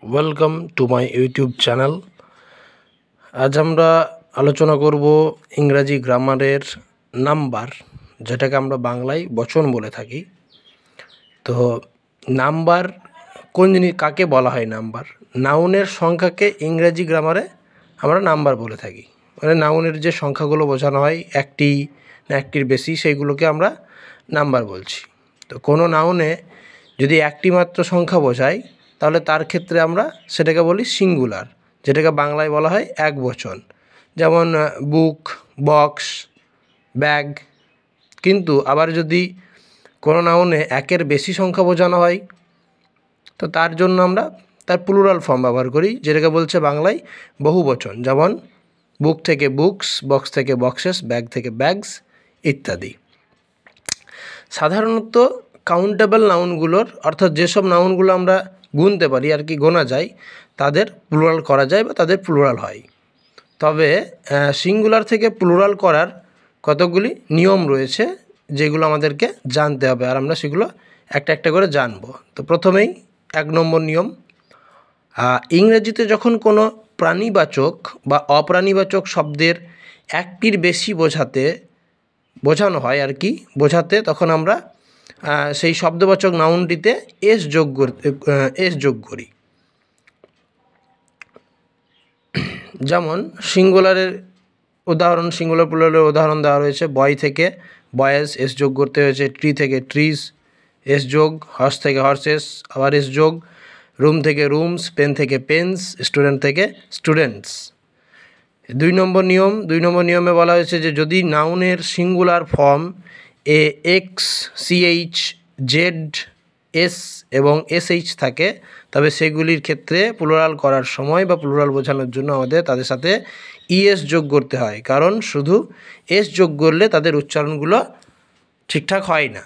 Welcome to my YouTube channel. আজ আমরা আলোচনা করব ইংরাজি গ্রামারের নাম্বার, যেটাকে আমরা বাংলায় বচন বলে থাকি। তো নাম্বার কোন জিনিস, কাকে বলা হয় নাম্বার? নাউনের সংখ্যাকে ইংরাজি গ্রামারে আমরা নাম্বার বলে থাকি। মানে নাউনের যে সংখ্যাগুলো বোঝানো হয়, একটি না একটির বেশি, সেইগুলোকে আমরা নাম্বার বলছি। তো কোনো নাউনে যদি একটি মাত্র সংখ্যা বোঝায়, তাহলে তার ক্ষেত্রে আমরা সেটাকে বলি সিঙ্গুলার, যেটাকে বাংলায় বলা হয় একবচন। যেমন বুক, বক্স, ব্যাগ। কিন্তু আবার যদি কোনো নাউনে একের বেশি সংখ্যা বোঝানো হয়, তো তার জন্য আমরা তার প্লুরাল ফর্ম ব্যবহার করি, যেটাকে বলছে বাংলায় বহুবচন। যেমন বুক থেকে বুকস, বক্স থেকে বক্সেস, ব্যাগ থেকে ব্যাগস ইত্যাদি। সাধারণত কাউন্টেবল নাউনগুলোর, অর্থাৎ যেসব নাউনগুলো আমরা গুনতে পারি আর কি, গোনা যায়, তাদের প্লুরাল করা যায় বা তাদের প্লুরাল হয়। তবে সিঙ্গুলার থেকে প্লুরাল করার কতগুলি নিয়ম রয়েছে, যেগুলো আমাদেরকে জানতে হবে, আর আমরা সেগুলো একটা একটা করে জানব। তো প্রথমেই 1 নম্বর নিয়ম, ইংরেজিতে যখন কোনো প্রাণীবাচক বা অপ্রাণীবাচক শব্দের একটির বেশি বোঝানো হয় আর কি, তখন আমরা সেই শব্দবাচক নাউনটিতে এস যোগ করি। যেমন সিঙ্গুলারের উদাহরণ, সিঙ্গুলার প্লুরালের উদাহরণ দেওয়া রয়েছে। বয় থেকে বয়েজ, এস যোগ করতে হয়েছে। ট্রি থেকে ট্রিজ, এস যোগ। হর্স থেকে হর্সেস, আবার এস যোগ। রুম থেকে রুমস, পেন থেকে পেন্স, স্টুডেন্ট থেকে স্টুডেন্টস। 2 নম্বর নিয়মে বলা হয়েছে যে যদি নাউনের সিঙ্গুলার ফর্ম এ এক্স, সিএইচ, জেড, এস এবং এসএইচ থাকে, তবে সেগুলির ক্ষেত্রে প্লুরাল করার সময় বা প্লুরাল বোঝানোর জন্য আমাদের তাদের সাথে ইএস যোগ করতে হয়, কারণ শুধু এস যোগ করলে তাদের উচ্চারণগুলো ঠিকঠাক হয় না।